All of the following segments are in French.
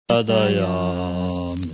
Adayame.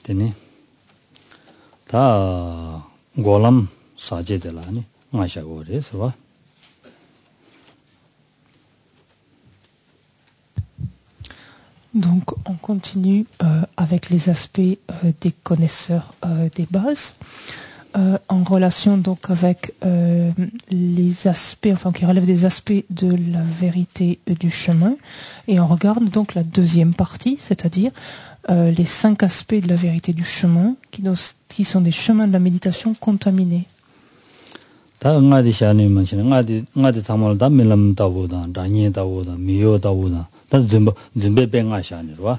Tene ta golam saje de la ni ma sha go re so. Donc on continue avec les aspects des connaisseurs des bases en relation donc avec les aspects enfin qui relèvent des aspects de la vérité du chemin et on regarde donc la deuxième partie, c'est-à-dire les 5 aspects de la vérité du chemin qui sont des chemins de la méditation contaminés. Ta ngadi shani manchine ngadi tamal da milam tawoda danye tawoda miyo tawoda ta zimbe benga shani wa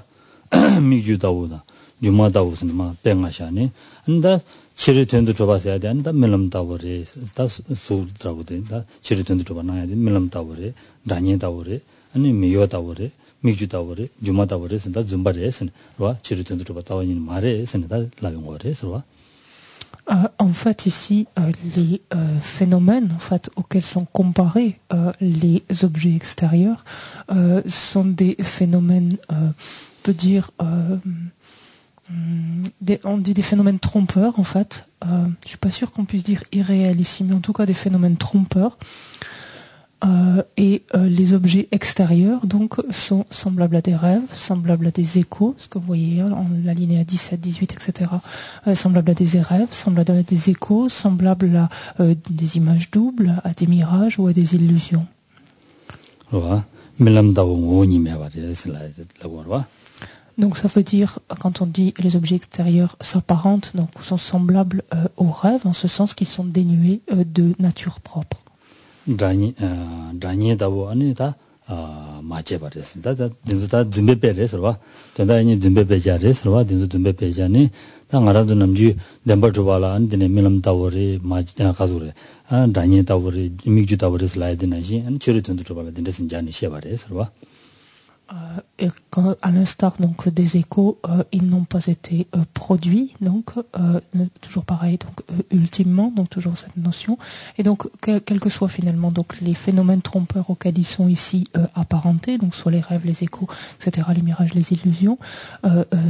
miju tawoda juma tawosni ma benga shani nda chiri tendu choba saya de nda milam tawore ta su trawode da chiri tendu choba na ya milam tawore danye tawore ani miyo tawore miju tawore juma tawore nda zumba re sen wa chiri tendu choba tawani mare sen da lavingore wa. En fait, ici, les phénomènes en fait, auxquels sont comparés les objets extérieurs sont des phénomènes, on peut dire, on dit des phénomènes trompeurs, en fait. Je ne suis pas sûre qu'on puisse dire irréels ici, mais en tout cas des phénomènes trompeurs. Et les objets extérieurs donc sont semblables à des rêves, semblables à des échos, ce que vous voyez en l'alinéa 17, 18, etc. Semblables à des rêves, semblables à des échos, semblables à des images doubles, à des mirages ou à des illusions. Donc ça veut dire, quand on dit les objets extérieurs s'apparentent, donc sont semblables aux rêves, en ce sens qu'ils sont dénués de nature propre. Danye dawo ani ta mache bares da dinza zimbe pere sorwa tenda ni zimbe pejare sorwa dinza zimbe pejane ta ngara du namju demba jobala an dine milam tawore mache khazure danye tawore migju tawore slide na ji an chiri tundu jobala dinda sinjani shebare sorwa. Et à l'instar donc des échos, ils n'ont pas été produits, donc toujours pareil, donc ultimement, donc toujours cette notion. Et donc quels que soient finalement donc les phénomènes trompeurs auxquels ils sont ici apparentés, donc soit les rêves, les échos, etc., les mirages, les illusions,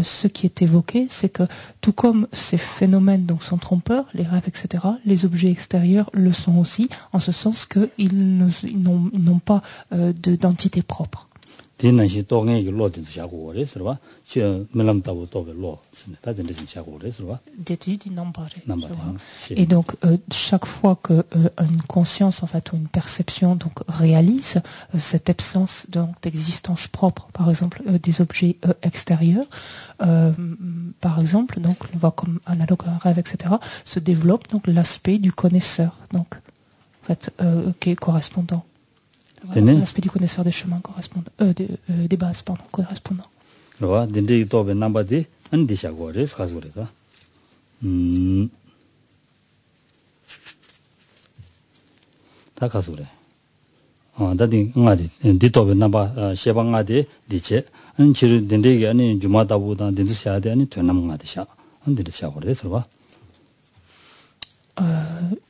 ce qui est évoqué, c'est que tout comme ces phénomènes donc sont trompeurs, les rêves, etc., les objets extérieurs le sont aussi, en ce sens qu'ils n'ont pas d'entité propre. Dinanshi toge lo din shagore sorwa chi melam tawo toge lo ta din din shagore sorwa d'étude innombrable. Et donc chaque fois que une conscience en fait ou une perception donc réalise cette absence donc d'existence propre, par exemple des objets extérieurs, par exemple donc on voit comme analogue à un rêve, etc., se développe donc l'aspect du connaisseur, donc en fait qui est correspondant. Voilà, l'aspect du connaisseur des chemins correspondant, des bases, pardon, correspondant. Voilà, dinde tobe namba de andi shagore khazore ka. Ta khazore. Dadi ngadi di tobe namba sheba ngadi diche an chiru dinde ge ani juma tabu da dindu shade ani tönam ngadi sha. Andi de shagore sorwa.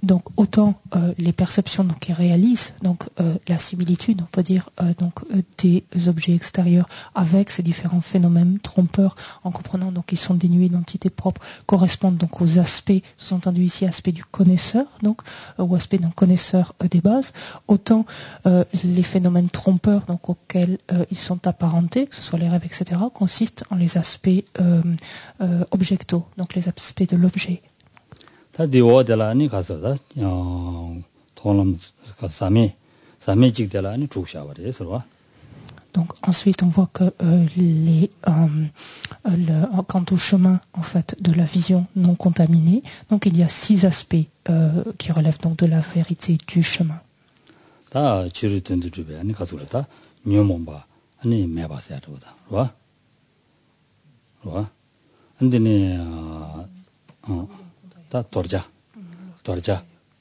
Donc autant les perceptions donc qui réalisent donc la similitude, on peut dire donc des objets extérieurs avec ces différents phénomènes trompeurs, en comprenant donc qu'ils sont dénués d'entité propre, correspondent donc aux aspects, sous-entendu ici aspect du connaisseur, donc ou aspect d'un connaisseur des bases. Autant les phénomènes trompeurs donc auxquels ils sont apparentés, que ce soit les rêves, etc., consistent en les aspects objectaux, donc les aspects de l'objet. Diwo de la ni kaso da tonam sami jik de la ni chusha ware sorwa. Donc ensuite on voit que quant au chemin en fait de la vision non contaminée, donc il y a 6 aspects qui relèvent donc de la vérité du chemin. Ta chiru tendu jube ani kaso ta nyomomba 아니 매봐서 하다 봐 봐 근데네 다 돌자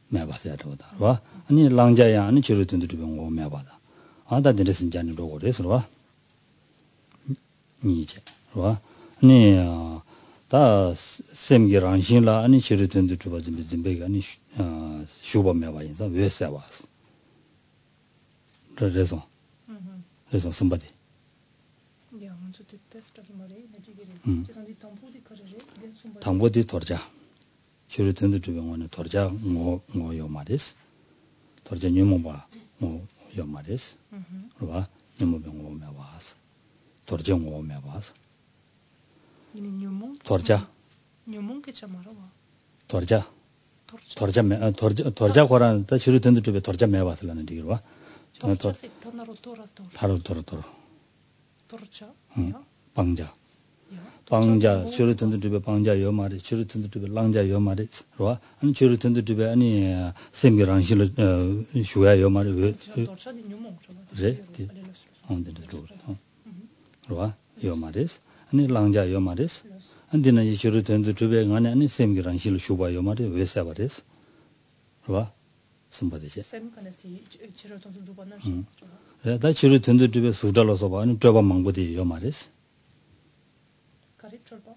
매봐서 하다 봐 아니 랑자야 아니 지르든도 좀 매봐다 아다 드레슨 잔으로 그래서 봐 이제 봐 아니 다 샘기랑 신라 아니 지르든도 좀 좀베가 아니 슈버 매봐인사 왜 세와스 그래서 somebody. 당보디 돌자. 주로 된도 주병원에 돌자 뭐요 말이스. 돌자 뉴모바 뭐요 말이스. 그봐 뉴모병 오면 와서. 돌자 오면 와서. 돌자. 뉴몬 게 참아라. 돌자 거란 다 주로 된도 주에 돌자 매 와서라는 얘기로 와. 방자 주로 든도 집에 방자 요 말이 주로 든도 집에 랑자 요 말이 와 아니 주로 든도 집에 아니 세미랑 실 슈야 요 말이 왜 그래 와 요 말이 아니 랑자 요 말이 안디는 이 주로 든도 집에 아니 세미랑 실 슈바 요 말이 왜 사바레스 와 somebody지 다 주로 든도 집에 수달로서 봐는 저바 망고디 요 말이스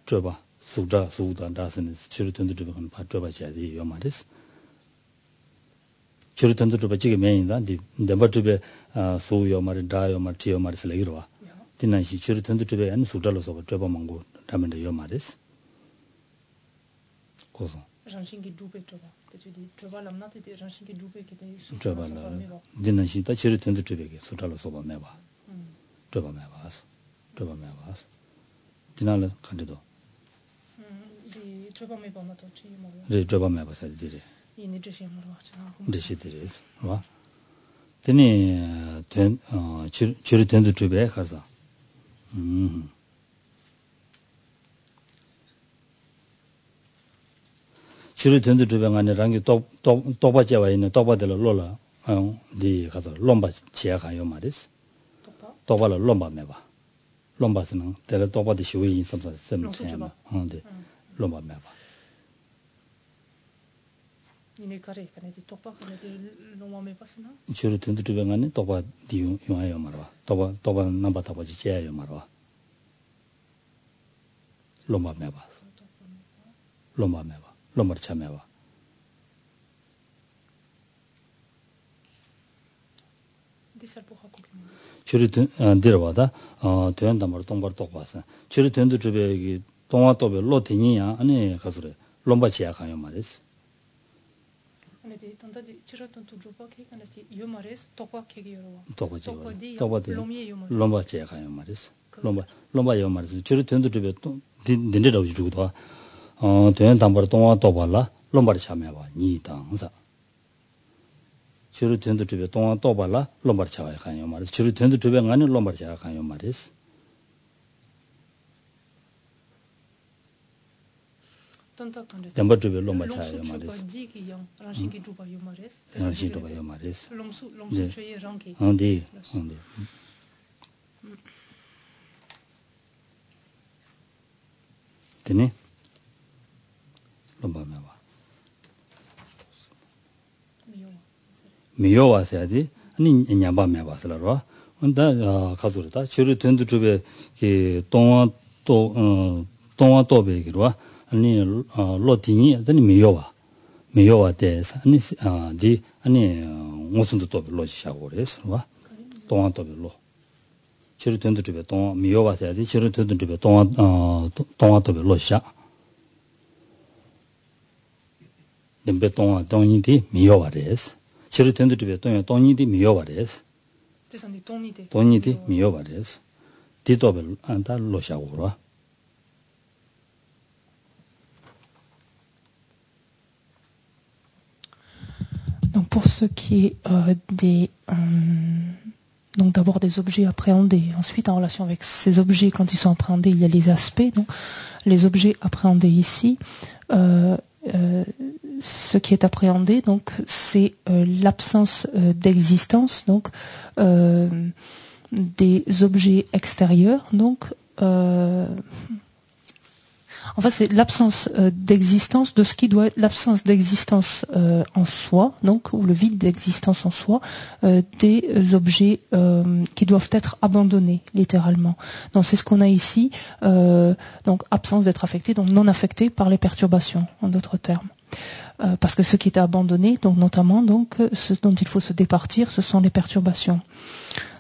저바 수다 다스는 주로 든도 집에 건 봐줘봐야지 요 말이스 주로 든도 집에 지금 메인다 근데 집에 수요 말이 다요 말이 티요 말이 슬레기로 와 디난시 주로 든도 집에 안 수달로서 봐 저바 망고 다면 요 말이스 고소 jansingi dupe toba tedi toba lamna tedi jansingi dupe kete su toba la dinanshi ta chiru tendu tubeke sutalo soba meba toba mebas dinala kandido di toba meba na to chi mo re toba meba sa dire ini jeshi mo wa chana deshi dire wa teni chiru tendu tube kaza 주로 된도 주변에 랑이 또 빠져와 있는 또바들로 로라 네 가서 롬바 지야가요 말이스 또바를 롬바 매봐 롬바스는 내가 또바디 쉬위 섬서 셈sem나 네 롬바 매봐 이네 가래 가네 또바 가네 롬바 매봤으나 주로 된도 주변에 또바 디용 용하요 말아 또바 넘바 타바지 지야요 말아 롬바 매봐 롬바 참여와 주로 데려와다 대한담으로 동바로 또 봤어 주로 된도 주베기 동화도베 로티니야 아니 가서래 롬바 지야가요 말이스 아니 단다디 치라톤 투주바 케이카나티 요 말이스 똑바 케기요로 똑바디 롬바 지야가요 말이스 롬바 요 말이스 주로 된도 주베 또 딘데라고 주고도 대한 담보로 동화 또 발라 롬바리 참여와 니 당사 주로 된도 집에 동화 또 발라 롬바리 참여야 가요 말이스 주로 된도 집에 가는 롬바리 참여야 가요 말이스 담보 집에 롬바리 참여야 말이스 랑신기 주바 요 말이스 랑신기 주바 요 말이스 롬수 최에 랑기 네 되네 롬바메와 미요와서야지 아니 냠바메와서라로 근데 가서다 주로 된도 집에 그 동화 또베기로 아니 로티니 아니 미요와 대해서 아니 무슨도 또 로지샤고 그래서 와 동화 또베로 주로 된도 집에 동화 미요와서야지 주로 된도 집에 동화 또베 로시샤 nembe tonga tonidi miyobares chiru tendu tibe tonidi miyobares desandi tonidi miyobares ditobel anta loshagura donc pour ce qui est donc d'abord des objets appréhendés, ensuite en relation avec ces objets quand ils sont appréhendés il y a les aspects, donc les objets appréhendés ici ce qui est appréhendé, donc, c'est l'absence d'existence. Donc, des objets extérieurs, donc en fait, c'est l'absence d'existence de ce qui doit être l'absence d'existence en soi, donc ou le vide d'existence en soi des objets qui doivent être abandonnés, littéralement. Donc c'est ce qu'on a ici, donc absence d'être affecté, donc non affecté par les perturbations, en d'autres termes. Parce que ce qui est abandonné, donc notamment, donc ce dont il faut se départir, ce sont les perturbations.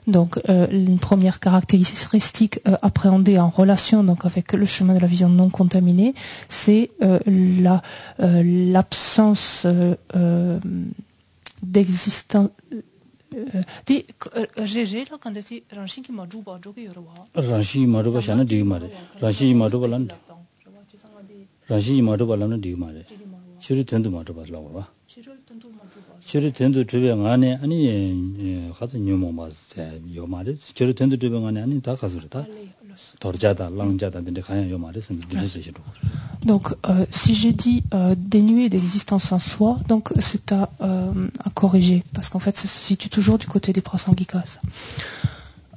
Donc, une première caractéristique appréhendée en relation donc avec le chemin de la vision non contaminée, c'est l'absence d'existence. GG là quand tu ranchi qui m'a joué joke yorwa. Ranchi m'a joué chana digmare. Ranchi m'a joué lan. Ranchi m'a joué lan digmare. Chiri tendu m'a joué lan wa. Chiri tendu trebe ngane ani khata nyumo ma yomare. Chiri tendu trebe ngane ani ta khazurta. Torjada langjada de khaya yomare sen dile. Donc, si j'ai dit dénué d'existence en soi, donc c'est à corriger, parce qu'en fait, ça se situe toujours du côté des prasangikas.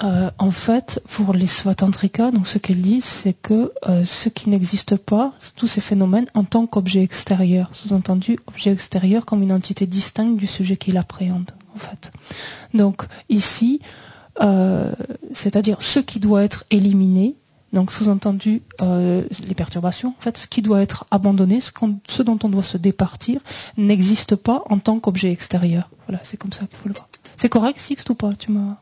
En fait, pour les svatantrika, donc ce qu'elles disent, c'est que ce qui n'existe pas, tous ces phénomènes, en tant qu'objet extérieur, sous-entendu, objet extérieur comme une entité distincte du sujet qui l'appréhende, en fait. Donc, ici, c'est-à-dire ce qui doit être éliminé, donc sous-entendu les perturbations, en fait, ce qui doit être abandonné, ce dont on doit se départir, n'existe pas en tant qu'objet extérieur. Voilà, c'est comme ça qu'il faut le voir. C'est correct, Sixte, ou pas? Tu m'as...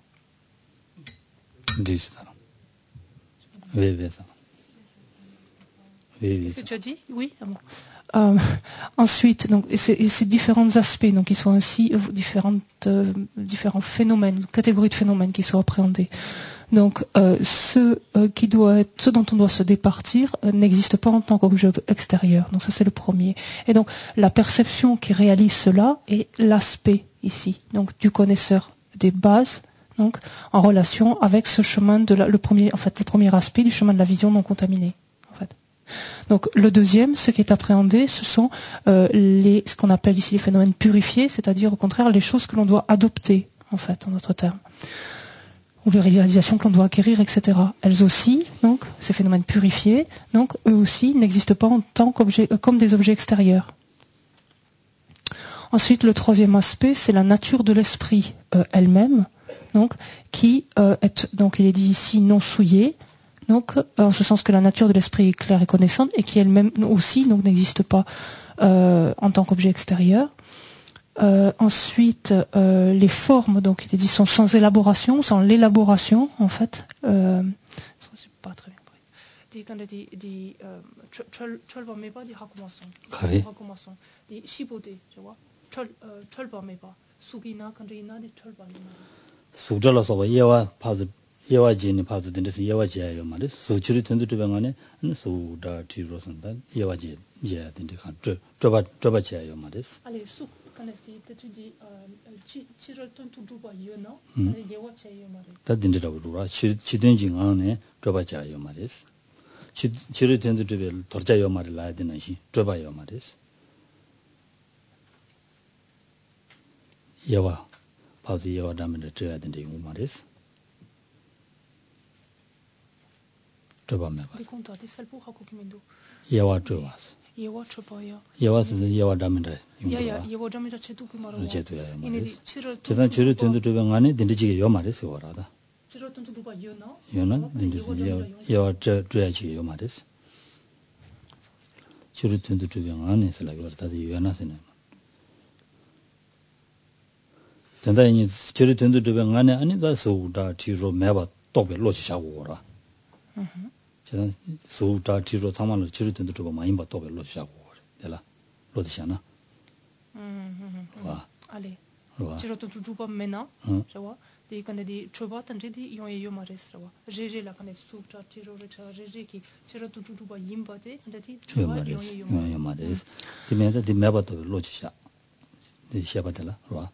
Qu'est-ce que tu as dit? Oui. Ah bon. Ensuite, donc, ces différents aspects, donc, ils sont ainsi différents phénomènes, catégories de phénomènes qui sont appréhendés. Donc, ce dont on doit se départir n'existe pas en tant qu'objet extérieur. Donc, ça, c'est le premier. Et donc, la perception qui réalise cela est l'aspect ici, donc du connaisseur des bases, donc en relation avec ce chemin le premier aspect du chemin de la vision non contaminée. En fait. Donc, le deuxième, ce qui est appréhendé, ce sont ce qu'on appelle ici les phénomènes purifiés, c'est-à-dire au contraire les choses que l'on doit adopter, en fait, en d'autres termes, ou les réalisations que l'on doit acquérir, etc. Elles aussi, donc, ces phénomènes purifiés, donc, eux aussi, n'existent pas en tant comme des objets extérieurs. Ensuite, le troisième aspect, c'est la nature de l'esprit elle-même, donc, qui est, donc, il est dit ici, non souillée, donc, en ce sens que la nature de l'esprit est claire et connaissante, et qui elle-même aussi, donc, n'existe pas en tant qu'objet extérieur. Ensuite, les formes, donc il est dit, sont sans élaboration, sans l'élaboration, en fait. C'est pas très bien. yewa jini pazu dindes yewa jaya yo mare so chiri tendu de bangane so da ti rosan yewa jaya dinde kan toba jaya yo mare allez su kanesti tu dis chiro tendu juba yo no yewa jaya yo mare da dinde da ru chi den jing ane toba jaya yo mare chiri tendu de torja yo mare la dina shi toba yo mare yewa pazu yewa damende jaya dinde yo mare yewa trobas yewa yewa damenda yewa damenda chetu ya mare chetan chiru tendu trobe ngane dinde chige yo mare se warada chiru tendu duba yo no dinde yewa troya chige yo mare chiru tendu trobe ngane se la warada yo na se ne tenda ni chiru tendu trobe ngane ani da so da tiro meba tobe lo chi sha wora 제가 소우다 뒤로 담아를 지르던도 좀 많이 봐 또벨로 시작하고 되라 로디샤나 와 allez 지르도 두번 메나 저와 디간디 초바탄디 요요 마레스라와 제제 라칸에 소우다 뒤로를 저 제제기 지르도 두번 임바데 근데디 요요 마레스 디메다 디메바도 로디샤 디샤바텔라 와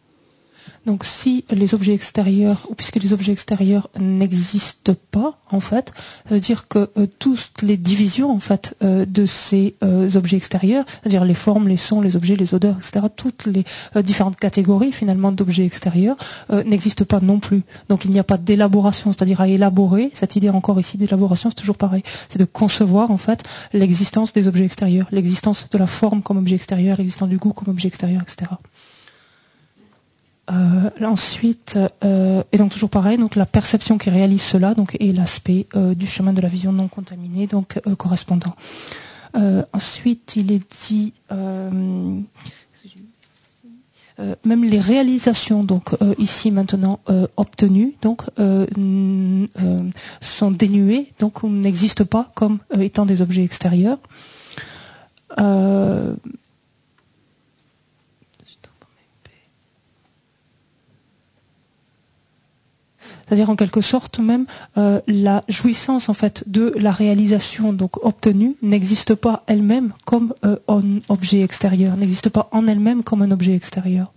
Donc si les objets extérieurs, ou puisque les objets extérieurs n'existent pas, en fait, ça veut dire que toutes les divisions, en fait, de ces objets extérieurs, c'est-à-dire les formes, les sons, les objets, les odeurs, etc., toutes les différentes catégories, finalement, d'objets extérieurs, n'existent pas non plus. Donc il n'y a pas d'élaboration, c'est-à-dire à élaborer. Cette idée encore ici d'élaboration, c'est toujours pareil. C'est de concevoir, en fait, l'existence des objets extérieurs, l'existence de la forme comme objet extérieur, l'existence du goût comme objet extérieur, etc. Ensuite, et donc toujours pareil, donc la perception qui réalise cela, donc est l'aspect du chemin de la vision non contaminée, donc correspondant. Ensuite, il est dit même les réalisations, donc ici maintenant obtenues, donc sont dénuées, donc n'existent pas comme étant des objets extérieurs. C'est-à-dire en quelque sorte même la jouissance en fait de la réalisation donc obtenue n'existe pas elle-même comme un objet extérieur, n'existe pas en elle-même comme un objet extérieur.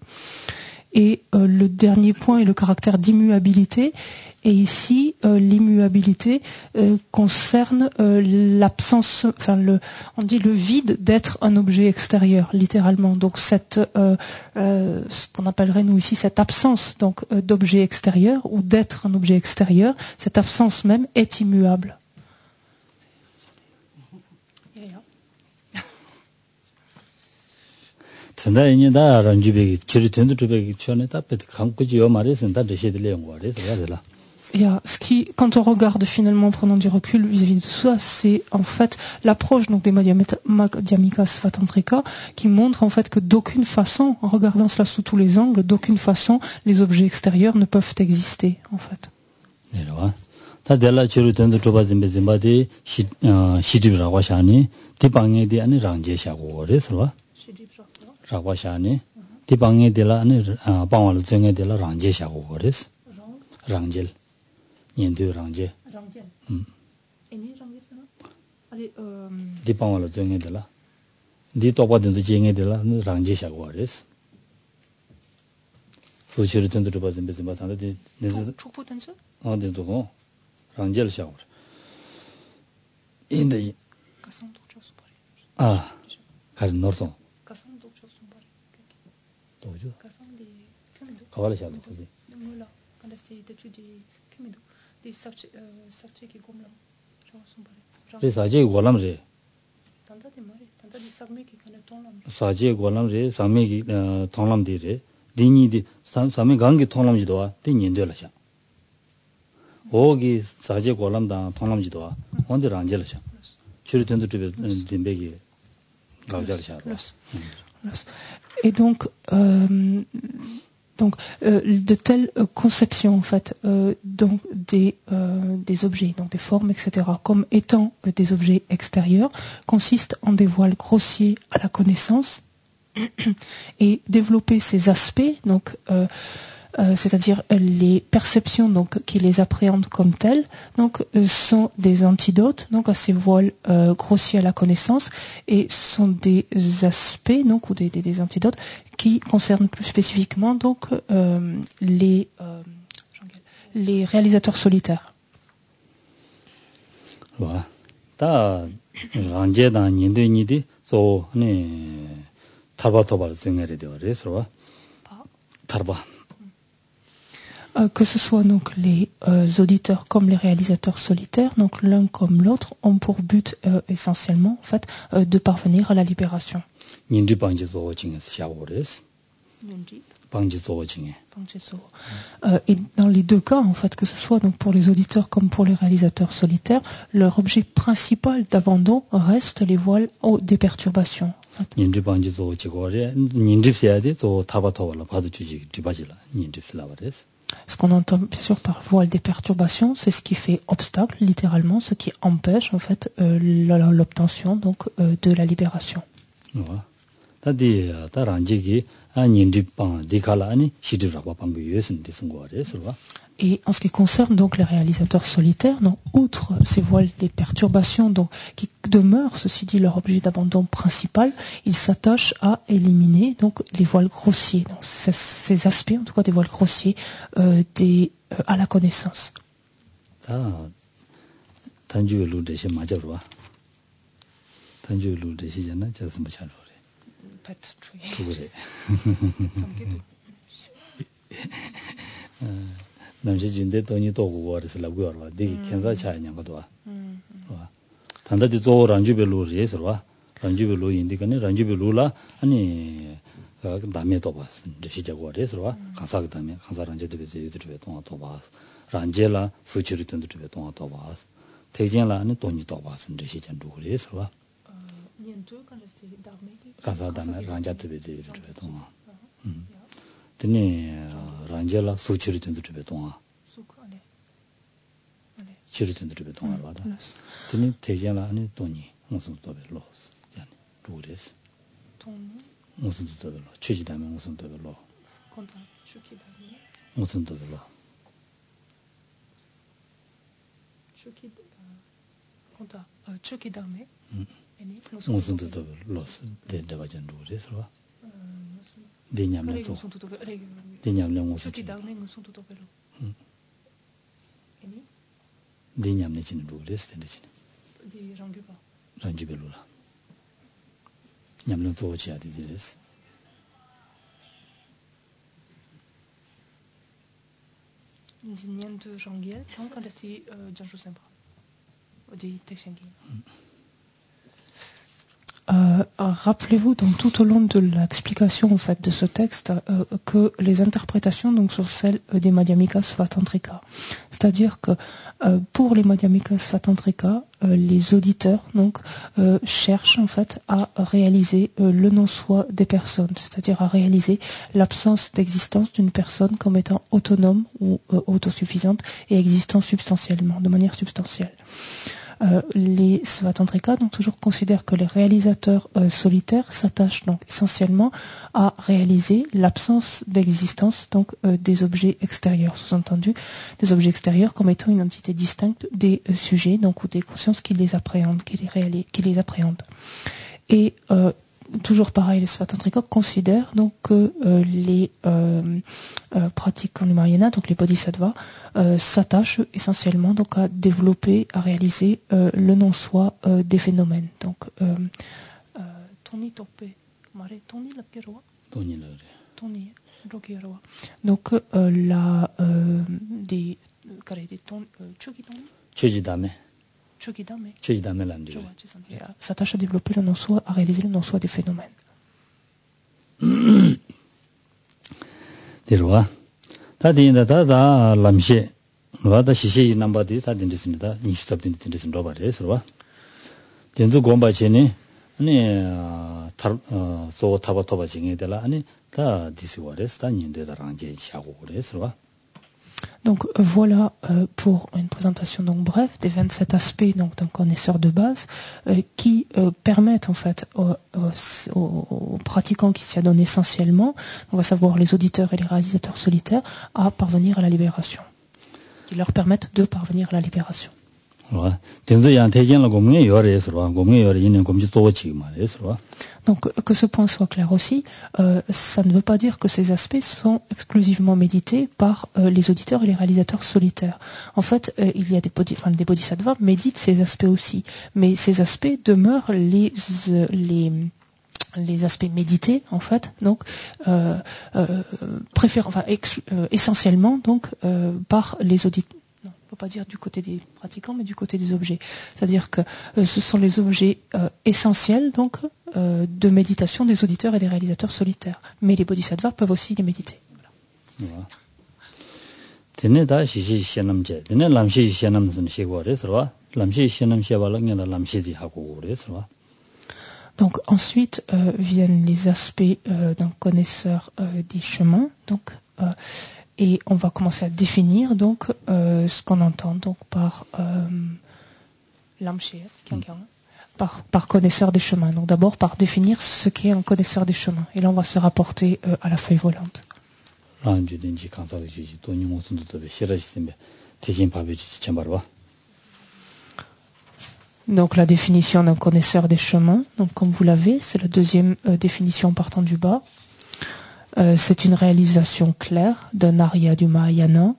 Et le dernier point est le caractère d'immuabilité. Et ici, l'immuabilité concerne l'absence, enfin on dit le vide d'être un objet extérieur, littéralement. Donc cette, ce qu'on appellerait nous ici cette absence donc d'objet extérieur ou d'être un objet extérieur, cette absence même est immuable. Ce qui, quand on regarde finalement en prenant du recul vis-à-vis de tout ça, c'est en fait l'approche donc des Madhyamika Svatantrika qui montre en fait que d'aucune façon, en regardant cela sous tous les angles, d'aucune façon les objets extérieurs ne peuvent exister en fait. Niente range. Di pawala zenge de la. Di topa den zenge de la range shagwa res. So chiri ten de bazin bezin batanda di. Chukpo tense? Ah de do. Range shagwa. Inde. Kasam dokcho supari. Ah. Kar norson. Kasam dokcho supari. Dojo. Kasam di kemedo. Kawala shagwa kazi. Mola. Quand est-ce que tu kemedo. Des sarche qui gomla. Re saje golam re. Tanda de mari, tanda de sagme ki kana tonlam. Saje golam re, sagme ki tonlam de re. Dini di sagme gangi tonlam ji doa, di nyende la sha. Ogi saje golam da tonlam ji doa, onde ranje la sha. Churi tendu tube dimbe ki gawja la sha. Et donc de telles conceptions en fait donc des objets, donc des formes, etc., comme étant des objets extérieurs, consiste en des voiles grossiers à la connaissance et développer ces aspects, donc c'est-à-dire les perceptions donc qui les appréhendent comme telles, donc sont des antidotes donc à ces voiles grossiers à la connaissance et sont des aspects donc ou des antidotes qui concernent plus spécifiquement donc les réalisateurs solitaires. Voilà. Ta ranje da nyende nyidi so ne tarba tobar zengere de ore so tarba. Que ce soit donc les auditeurs comme les réalisateurs solitaires, donc l'un comme l'autre, ont pour but essentiellement en fait de parvenir à la libération. Et dans les deux cas, en fait, que ce soit donc pour les auditeurs comme pour les réalisateurs solitaires, leur objet principal d'abandon reste les voiles des perturbations. Ce qu'on entend bien sûr par voile des perturbations, c'est ce qui fait obstacle, littéralement, ce qui empêche en fait l'obtention donc de la libération. Et en ce qui concerne donc les réalisateurs solitaires, donc, outre ces voiles des perturbations donc, qui demeurent, ceci dit, leur objet d'abandon principal, ils s'attachent à éliminer donc, les voiles grossiers, donc, ces aspects en tout cas des voiles grossiers à la connaissance. 남시 준대 돈이 또 고거에서 라고요. 되게 괜찮아 차이냐 것도 와. 단다디 조 란주벨로 예서와. 란주벨로 인디가네 란주벨로라 아니 남에 또 봐. 이제 시작과 예서와. 가사가 다음에 가사란제 되게 이들에 동화 또 봐. 란제라 수치를 던들 때 동화 또 봐. 대전라 아니 돈이 또 봐. 이제 시작도 그래서와. 가사 다음에 란자 되게 이들에 동화. 드네 란젤라 수치를 던드르베 동아 치를 던드르베 동아 와다 드네 대전라 아니 돈이 무슨 또 별로 yani 루레스 돈이 무슨 또 별로 취지다면 무슨 또 별로 konta 취기다면 무슨 또 별로 취기 konta 취기다면 무슨 또 별로 대대가 전 루레스와 Dignam musun Dignam ne chin rules tende chin di ranjubelula nyamno to chi adi diles Nien de jangiel donc quand est janjo sembra di texengi rappelez-vous donc tout au long de l'explication en fait de ce texte que les interprétations donc sont celles des Madhyamika Svatantrika, c'est-à-dire que pour les Madhyamika Svatantrika les auditeurs donc cherchent en fait à réaliser le non-soi des personnes, c'est-à-dire à réaliser l'absence d'existence d'une personne comme étant autonome ou autosuffisante et existant substantiellement, de manière substantielle. Les Svatantrika donc toujours considèrent que les réalisateurs solitaires s'attachent donc essentiellement à réaliser l'absence d'existence donc des objets extérieurs, sous-entendu des objets extérieurs comme étant une entité distincte des sujets donc ou des consciences qui les appréhendent, qui les appréhendent. Et toujours pareil, les Svatantrika considèrent donc que les pratiquants du Mahayana, donc les bodhisattvas, s'attachent essentiellement donc à développer, à réaliser le non-soi des phénomènes. Donc, donc s'attache à développer le non-soi, à réaliser le non-soi des phénomènes. Donc voilà pour une présentation donc brève des 27 aspects donc d'un connaisseur de base qui permettent en fait aux pratiquants qui s'y adonnent essentiellement, on va savoir les auditeurs et les réalisateurs solitaires, à parvenir à la libération, qui leur permettent de parvenir à la libération. Donc que ce point soit clair aussi, ça ne veut pas dire que ces aspects sont exclusivement médités par les auditeurs et les réalisateurs solitaires. En fait, il y a des bodhisattvas méditent ces aspects aussi, mais ces aspects demeurent les aspects médités en fait, donc essentiellement donc par les auditeurs. Non, on ne peut pas dire du côté des pratiquants, mais du côté des objets. C'est-à-dire que ce sont les objets essentiels donc de méditation des auditeurs et des réalisateurs solitaires. Mais les bodhisattvas peuvent aussi les méditer. Donc ensuite viennent les aspects d'un connaisseur des chemins. Donc et on va commencer à définir donc ce qu'on entend donc par lamché, par connaisseur des chemins. Donc d'abord par définir ce qu'est un connaisseur des chemins. Et là on va se rapporter à la feuille volante. ranjudenji kansaga juji toni ngosundu tobe shirajisembe tejin pabeji chambarwa. Donc la définition d'un connaisseur des chemins, donc comme vous l'avez, c'est la deuxième définition partant du bas. C'est une réalisation claire d'un arya du Mahayana,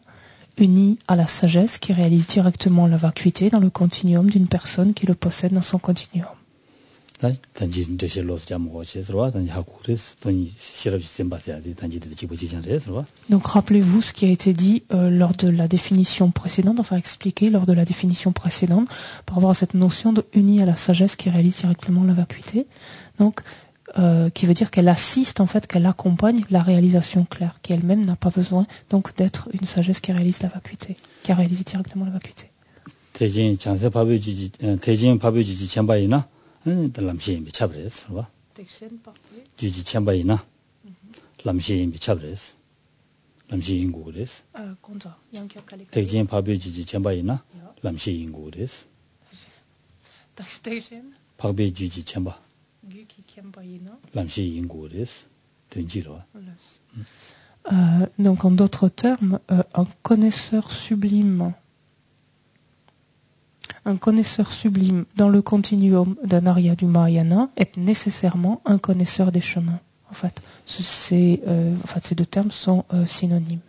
uni à la sagesse qui réalise directement la vacuité dans le continuum d'une personne qui le possède dans son continuum. Donc rappelez-vous ce qui a été dit lors de la définition précédente, enfin expliqué lors de la définition précédente, par rapport à cette notion de uni à la sagesse qui réalise directement la vacuité. Donc qui veut dire qu'elle assiste, en fait, qu'elle accompagne la réalisation claire, qui elle-même n'a pas besoin donc d'être une sagesse qui réalise la vacuité, qui a réalisé directement la vacuité. lamshi chabres wa juji chambaina lamshi chabres lamshi ingures konza yankia kali tejin pabe juji chambaina lamshi ingures station pabe juji chamba guki chambaina lamshi ingures tenjiro. Donc en d'autres termes, un connaisseur sublime dans le continuum d'un arya du Mahayana est nécessairement un connaisseur des chemins. En fait, ces deux termes sont synonymes.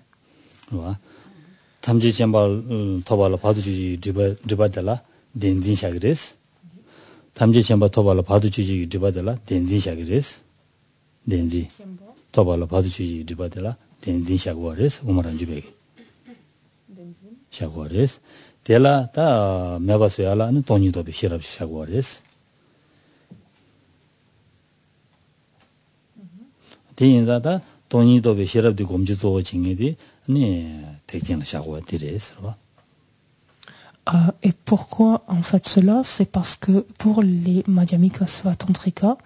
Tamji chambal tobala paduji dibadala dendin shagres. Tamji chambal tobala paduji dibadala dendin shagres. Dendi tobala paduji dibadala dendin shagwares umaranjube. Shagwares. Tela ta mebasoyala ni toni dobe shirab shagwares. Tinda ta toni dobe shirab de gomjizo jingedi ni tekjin shagwa dires. Et pourquoi en fait cela? C'est parce que pour les Madhyamika Svatantrika,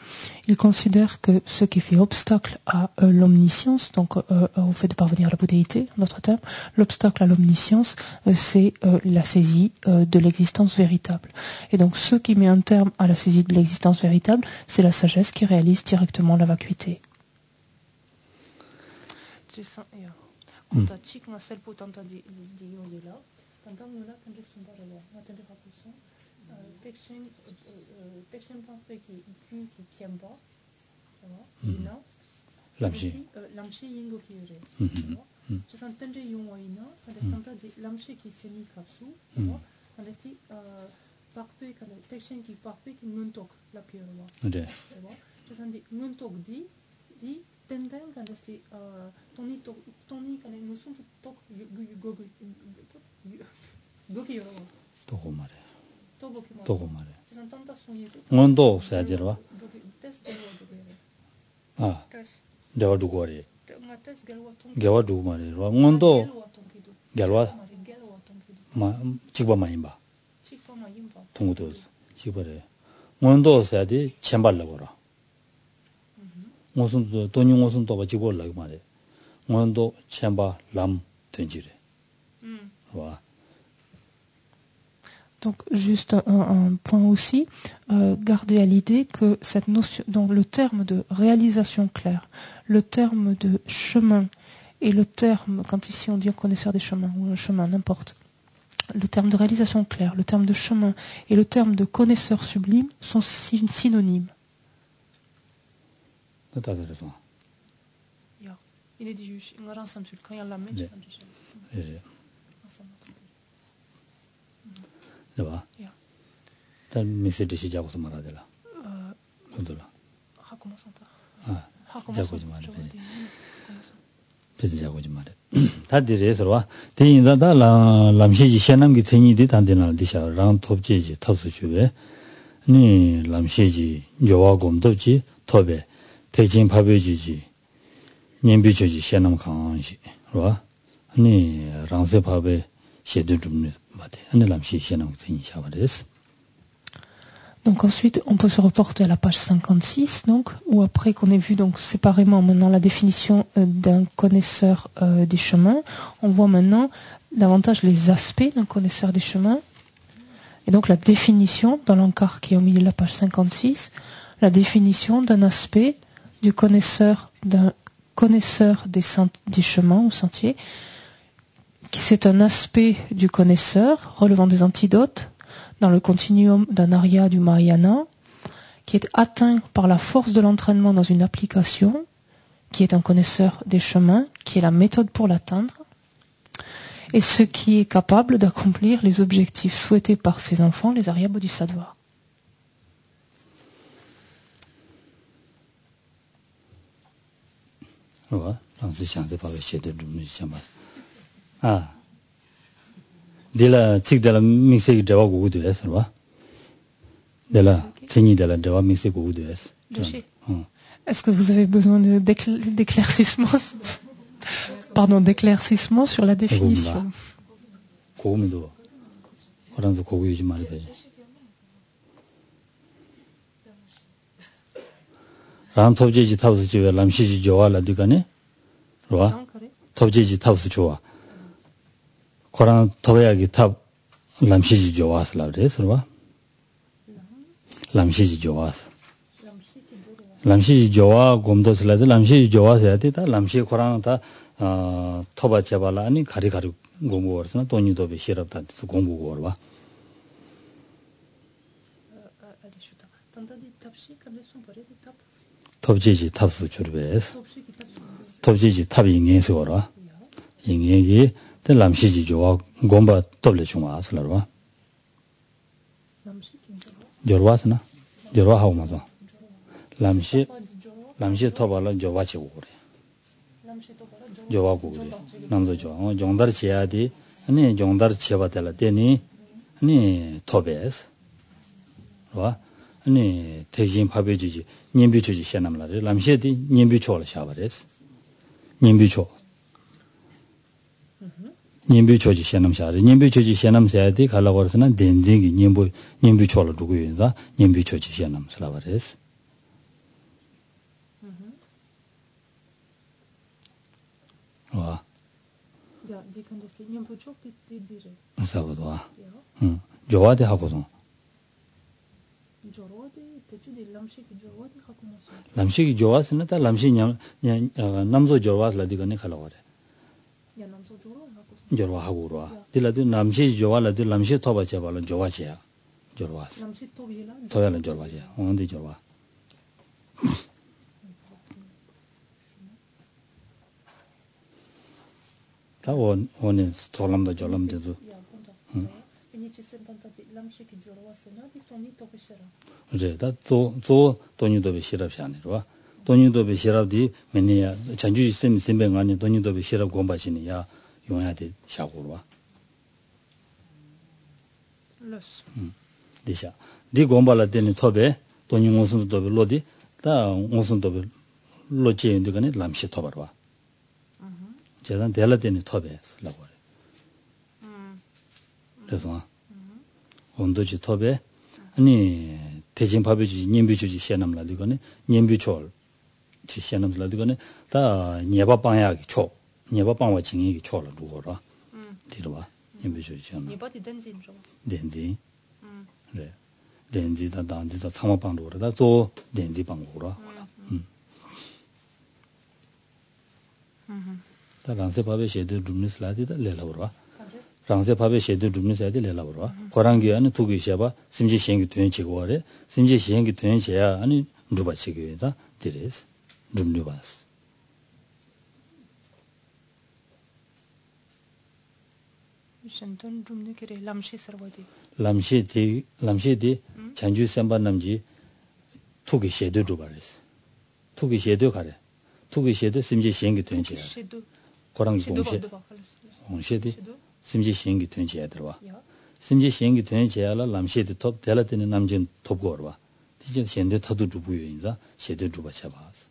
ils considèrent que ce qui fait obstacle à l'omniscience, donc au fait de parvenir à la bouddhéité, en d'autres termes, l'obstacle à l'omniscience, c'est la saisie de l'existence véritable. Et donc ce qui met un terme à la saisie de l'existence véritable, c'est la sagesse qui réalise directement la vacuité. Tantangula tante sumbarala natende rakuson texten parfait qui kiamba ina lamshi yingo kiure je sentende yungo ina tanta di lamshi qui semi kapsu tandesti parfait quand texten qui parfait qui nuntok la kiurwa je senti nuntok di tenden quand esti toni quand nous sommes tok 도고마래. 원도 사야지로. 아. 내가 두고리. 개와 두고마래. 원도 개와 마 직범만인바. 동구도 직벌에. 원도 사야지 쳔발라 보라. 무슨 돈이 무슨 또 가지고 올라고 말해. 원도 쳔바 람 된지래. Donc juste un point aussi, gardez à l'idée que cette notion, donc le terme de réalisation claire, le terme de chemin et le terme, quand ici on dit un connaisseur des chemins ou un chemin, n'importe, le terme de réalisation claire, le terme de chemin et le terme de connaisseur sublime sont synonymes. Il est dit quand il y a la main, 봐. 단 메시지 시작부터 말아야 되라. 건들라. 자고지 말해. 배지 자고지 말해. 다들에서 와. 대인자다 람시지 시남기 대니디 단데날 디샤 랑 톱지지 탑스 주에. 니 람시지 요와곰도지 톱에 대진 파베지지. 년비주지 시남 강시. 와. 니 랑세 파베 시드 좀 Donc ensuite, on peut se reporter à la page 56, donc, où après qu'on ait vu donc séparément maintenant la définition d'un connaisseur des chemins, on voit maintenant davantage les aspects d'un connaisseur des chemins, et donc la définition, dans l'encart qui est au milieu de la page 56, la définition d'un aspect du connaisseur d'un connaisseur des chemins ou sentiers, c'est un aspect du connaisseur relevant des antidotes dans le continuum d'un arya du Mahayana, qui est atteint par la force de l'entraînement dans une application, qui est un connaisseur des chemins, qui est la méthode pour l'atteindre, et ce qui est capable d'accomplir les objectifs souhaités par ses enfants, les Arya Bodhisattvas. Ah, de la tic de la mixé de Wago de S, de la Tini de la Java mixé de S. Est-ce que vous avez besoin d'éclaircissement Pardon, d'éclaircissement sur la définition. ran 톱제지 탑스 지에 람시지 좋아라 디가네 로아 톱제지 탑스 좋아 코란 톱야기 탑 람시지 좋아스라 그래서 봐 람시지 좋아스 람시지 좋아 곰도슬라데 람시지 좋아서야 되다 람시 코란 다 톱아 제발라 아니 가리가리 공부하르스나 돈이도 be 시럽다 공부고 봐 톱지지 탑스 줄베스 톱지지 탑이 인해서 걸어 인해기 때 람시지 좋아 곰바 더블 중화스라로 저와스나 저와 하고 맞아 람시 톱발은 저와치고 그래 저와고 그래 남도 저 정달 지야디 아니 정달 지야바텔라 되니 아니 톱베스 와 아니 대신 밥해주지 님비초지 시험나라 람시디 님비초를 샤바레스 님비초 님비초지 시험나샤리 님비초지 시험나샤디 갈라거스나 덴딩이 님비초를 두고 있는다 님비초지 시험나샤바레스 와 야, 지금 님비초 디디제 사바도와 좋아데 하고도 람시기 좋아스나 다 람시 남조 좋아스라 디가네 칼라와레 야 남조 좋아 하고로와 딜라도 남시 좋아라도 람시 토바 제발은 좋아지야 좋아스 람시 토비라 토야는 좋아지야 언데 좋아 다 원은 돌람도 졸람데도 그래, 또 돈이도 be 시랍샤니로와 돈이도 be 시랍디 맨이야 전주 있으면 선배가 아니 돈이도 be 시랍 공부하시니야 용야데 샤고로와 디샤 디 공부할 때는 톱에 돈이 무슨도 be 로디 다 무슨도 be 로지인데 간에 람시 톱아와 제가 될 때는 톱에 라고 그래 그래서 온도지 톱에 아니 대진 밥이지 님비주지 시험나라 이거는 님비초를 지 시험나라 이거는 다 녀바방야기 초 녀바방와 진행이 초를 두고라 뒤로와 님비주지 시험 녀바디 던진죠 던지 그래 던지다 단지다 상마방도 그러다 또 던지 방고라 다 란세 밥에 셰드 룸니스라디다 레라오라 랑세 밥에 셰드 룸니스라디 레라오라 고랑기에는 두기 시아바 심지 시행기 되는 지고래 심지 시행기 되는 지야 아니 누바 시기다 디레스 룸누바스 람시디 잔주 선반 남지 투기 셰드 두바레스 투기 셰드 가래 투기 셰드 심지 시행기 되는 지야 고랑기 공시 공시디 심지 시행기 되는 지야 들어와 심지 시행기 되는 지야라 람시디 톱 델라티는 남진 톱 거와 디제 현대 타도 두부요 인자 셰드 두바 잡아서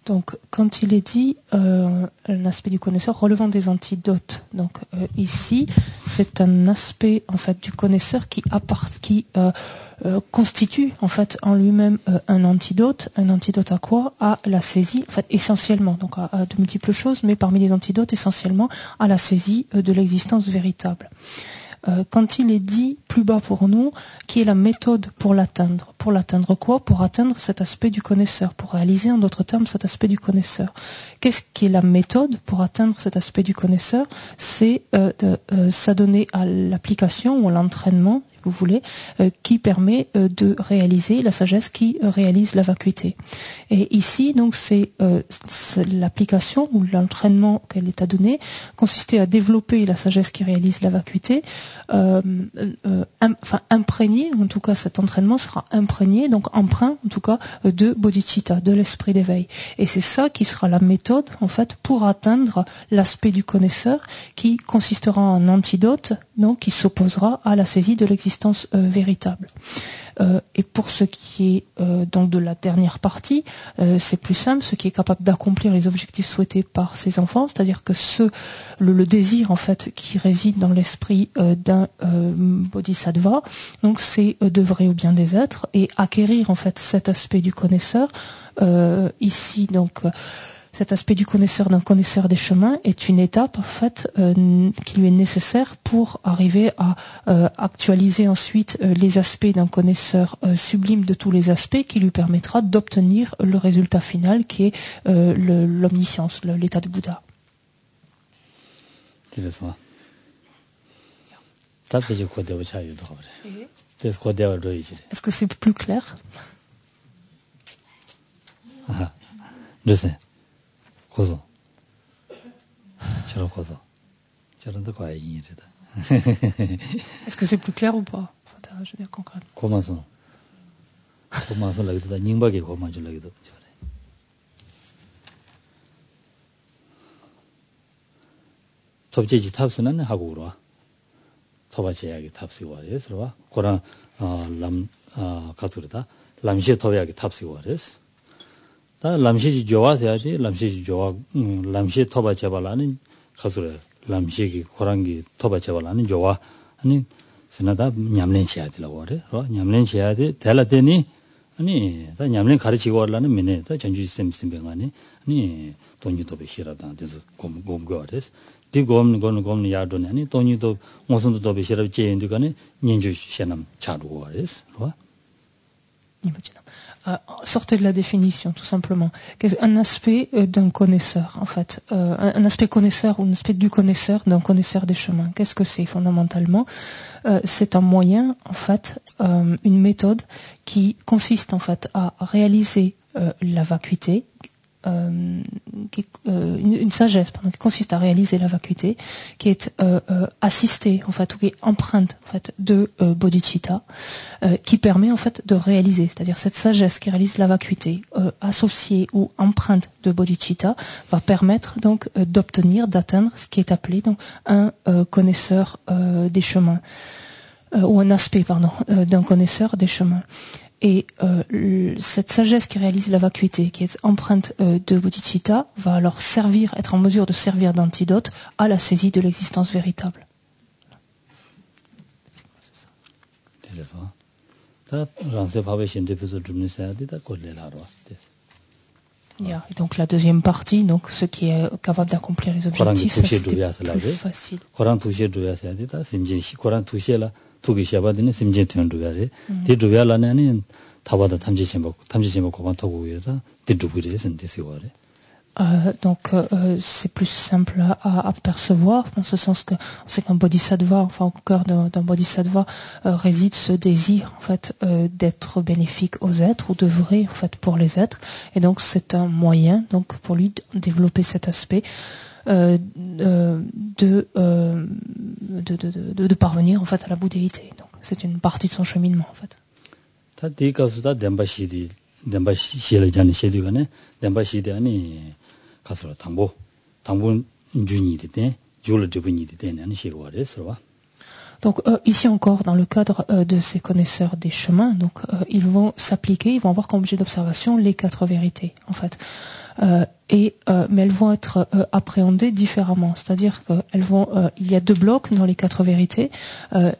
Donc, quand il est dit un aspect du connaisseur relevant des antidotes, donc ici, c'est un aspect en fait du connaisseur qui constitue en fait en lui-même un antidote. Un antidote à quoi? À la saisie, en fait essentiellement, donc à de multiples choses, mais parmi les antidotes essentiellement à la saisie de l'existence véritable. quand il est dit plus bas pour nous, qui est la méthode pour l'atteindre. Pour l'atteindre quoi? Pour atteindre cet aspect du connaisseur, pour réaliser en d'autres termes cet aspect du connaisseur. Qu'est-ce qui est la méthode pour atteindre cet aspect du connaisseur? C'est s'adonner à l'application ou à l'entraînement, si vous voulez, qui permet de réaliser la sagesse qui réalise la vacuité. Et ici, donc, c'est l'application ou l'entraînement qu'elle est à donner consistait à développer la sagesse qui réalise la vacuité, imprégné, en tout cas cet entraînement sera imprégné, donc emprunt en tout cas de bodhicitta, de l'esprit d'éveil. Et c'est ça qui sera la méthode en fait pour atteindre l'aspect du connaisseur qui consistera en antidote, donc qui s'opposera à la saisie de l'existence véritable. Et pour ce qui est donc de la dernière partie, c'est plus simple, ce qui est capable d'accomplir les objectifs souhaités par ses enfants, c'est-à-dire que le désir en fait qui réside dans l'esprit d'un bodhisattva, donc c'est d'œuvrer au bien des êtres et acquérir en fait cet aspect du connaisseur. Ici donc cet aspect du connaisseur d'un connaisseur des chemins est une étape en fait qui lui est nécessaire pour arriver à actualiser ensuite les aspects d'un connaisseur sublime de tous les aspects qui lui permettra d'obtenir le résultat final qui est l'omniscience, l'état de Bouddha. Est-ce que c'est plus clair? Je sais. Kozo. Est-ce que c'est plus clair ou pas? Je veux dire concrètement. Comment ça? Comment ça là que nimba ke comment je là que 톱제지 탑스는 하고 그러와. 토바제야기 탑스고 와래서 고란 람 가투르다. 람시 토베야기 탑스고 와래서. 다 람시지 좋아해야지 람시지 좋아 람시 토바 제발하는 가수래 람시기 고랑기 토바 제발하는 좋아 아니 스나다 냠낸 시야들라고 그래 냠낸 시야들 달라더니 아니 다 냠낸 가르치고 하려는 미네 다 전주 시스템 아니 돈이도 베시라다 그래서 곰고 그래서 디곰 야도네 아니 돈이도 무슨도 더 베시라 제인도가네 년주 시남 차루고 그래서 sortez de la définition, tout simplement. Un aspect d'un connaisseur, en fait. Un aspect connaisseur ou un aspect du connaisseur, d'un connaisseur des chemins. Qu'est-ce que c'est, fondamentalement? C'est un moyen, en fait, une méthode qui consiste, en fait, à réaliser la vacuité, une sagesse qui consiste à réaliser la vacuité, qui est assistée en fait ou qui est empreinte en fait de bodhicitta, qui permet en fait de réaliser, c'est-à-dire cette sagesse qui réalise la vacuité associée ou empreinte de bodhicitta va permettre donc d'obtenir, d'atteindre ce qui est appelé donc un connaisseur des chemins ou un aspect d'un connaisseur des chemins. Et cette sagesse qui réalise la vacuité, qui est empreinte de bodhicitta, va alors être en mesure de servir d'antidote à la saisie de l'existence véritable. Et donc la deuxième partie, donc ce qui est capable d'accomplir les objectifs, ça c'était plus facile. 두기 시작하더니 심지어 된도가래. 대도야라는 타바다 탐지심고 고반 타고 위해서 대도부리에서 되세요래. Donc c'est plus simple à percevoir, dans ce sens que on sait qu'un bodhisattva, enfin au cœur d'un bodhisattva réside ce désir en fait d'être bénéfique aux êtres ou d'œuvrer en fait pour les êtres, et donc c'est un moyen donc pour lui de développer cet aspect de parvenir en fait à la bouddhéité. Donc c'est une partie de son cheminement en fait. Donc ici encore, dans le cadre de ces connaisseurs des chemins, donc ils vont s'appliquer, ils vont avoir comme objet d'observation les 4 vérités en fait. Mais elles vont être appréhendées différemment, c'est-à-dire il y a 2 blocs dans les 4 vérités,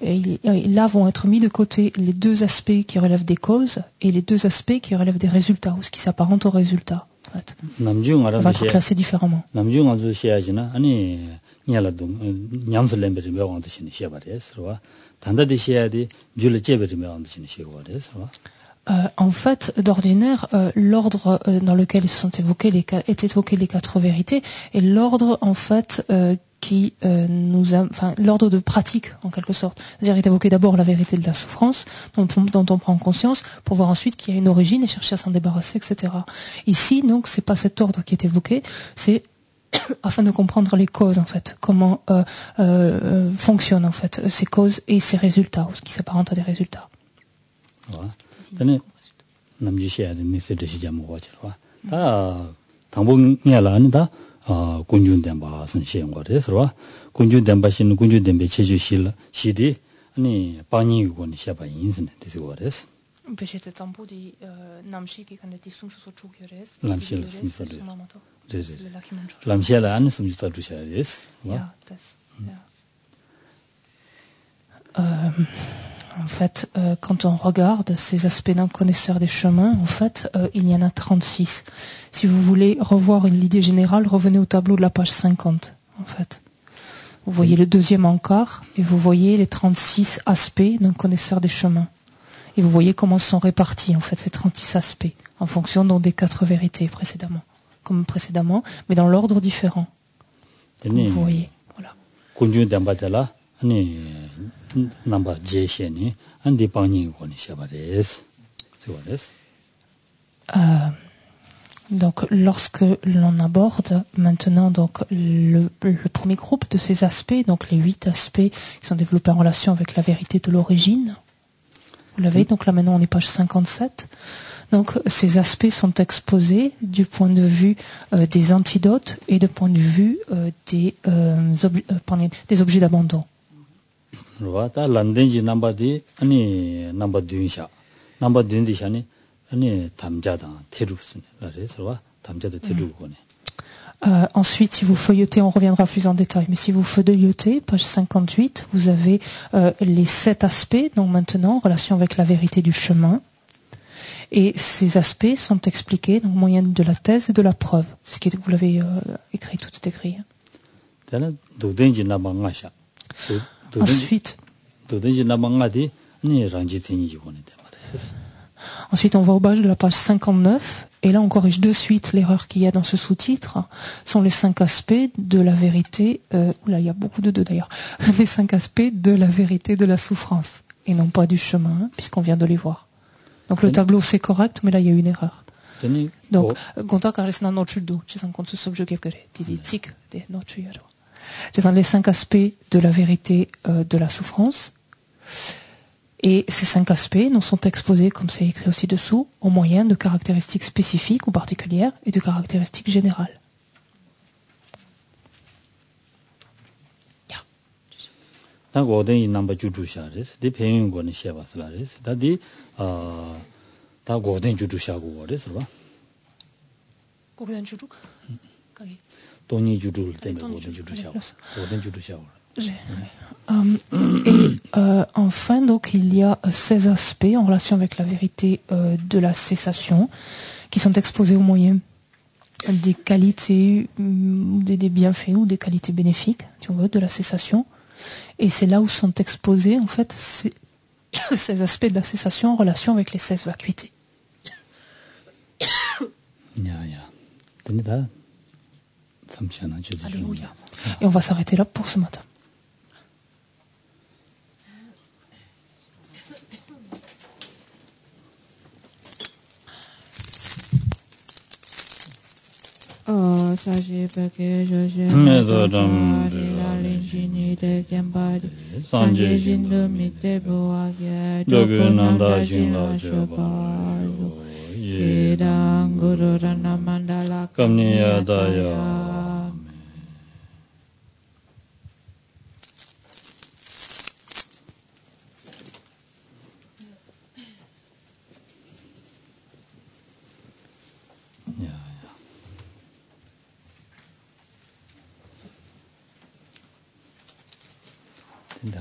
et là vont être mis de côté les 2 aspects qui relèvent des causes et les 2 aspects qui relèvent des résultats, ou ce qui s'apparente aux résultats. fait. 남중 On va être classé différemment. 남중 아주 시야지나 아니 냐라도 냠슬렘베리 메왕도 신이 시야바레스와 단다디 시야디 줄을 제베리 메왕도 신이 시야바레스와 En fait, d'ordinaire, l'ordre dans lequel est évoqués les quatre vérités est l'ordre en fait qui l'ordre de pratique en quelque sorte. C'est-à-dire est évoqué d'abord la vérité de la souffrance dont on prend conscience pour voir ensuite qu'il y a une origine et chercher à s'en débarrasser, etc. Ici, donc, c'est pas cet ordre qui est évoqué, c'est afin de comprendre les causes en fait, comment fonctionnent en fait ces causes et ces résultats, ou ce qui s'apparente à des résultats. Voilà. 남지시야의 메시지 시작하고 와서 다 당분이야라 아니다 군준된 바선 시행 거래서 군준된 바신 군준된 배 체주실 시디 아니 방이고는 시아바 인스네 되고 그래서 Beschete tambo di namshi ki kan di sumshu so chugures lamshel sumshu lamshel an sumshu ta dushares ja das ja en fait, quand on regarde ces aspects d'un connaisseur des chemins, en fait, il y en a 36. Si vous voulez revoir une idée générale, revenez au tableau de la page 50, en fait. Vous voyez le deuxième encart et vous voyez les 36 aspects d'un connaisseur des chemins. Et vous voyez comment sont répartis, en fait, ces 36 aspects, en fonction donc, des 4 vérités comme précédemment, mais dans l'ordre différent. Comme vous voyez, voilà. Number J-Sheni, and the Panging Shabares. Donc, lorsque l'on aborde maintenant donc le premier groupe de ces aspects, donc les 8 aspects qui sont développés en relation avec la vérité de l'origine, vous l'avez, donc là maintenant on est page 57. Donc ces aspects sont exposés du point de vue des antidotes et du point de vue des objets d'abandon. 다 란덴지 넘버디 아니 넘버 듀샤 넘버 듀디샤니 아니 담자다 테루스네 그래서 담자도 테루고네. Ensuite, si vous feuilletez, on reviendra plus en détail, mais si vous feuilletez, page 58, vous avez les 7 aspects, donc maintenant, en relation avec la vérité du chemin. Et ces aspects sont expliqués donc, au moyen de la thèse et de la preuve. C'est ce qui vous l'avez écrit, tout est écrit. Ensuite, on va au bas de la page 59, et là on corrige de suite l'erreur qu'il y a dans ce sous-titre, sont les 5 aspects de la vérité, oula, il y a beaucoup de deux d'ailleurs, les 5 aspects de la vérité de la souffrance, et non pas du chemin, puisqu'on vient de les voir. Donc le tableau c'est correct, mais là il y a une erreur. Donc, ce sont les 5 aspects de la vérité de la souffrance. Et ces 5 aspects nous sont exposés, comme c'est écrit aussi dessous, au moyen de caractéristiques spécifiques ou particulières et de caractéristiques générales. Enfin, donc, il y a 16 aspects en relation avec la vérité de la cessation qui sont exposés au moyen des qualités, des bienfaits ou des qualités bénéfiques, si on veut, de la cessation. Et c'est là où sont exposés, en fait, ces aspects de la cessation en relation avec les 16 vacuités. Alléluia. Et on va s'arrêter là pour ce matin. Oh, saji peke joje la linjini de kembadi sanje jindu mite buage dokunanda jinla shobajo idang guru rana mandala kamniya daya 된다.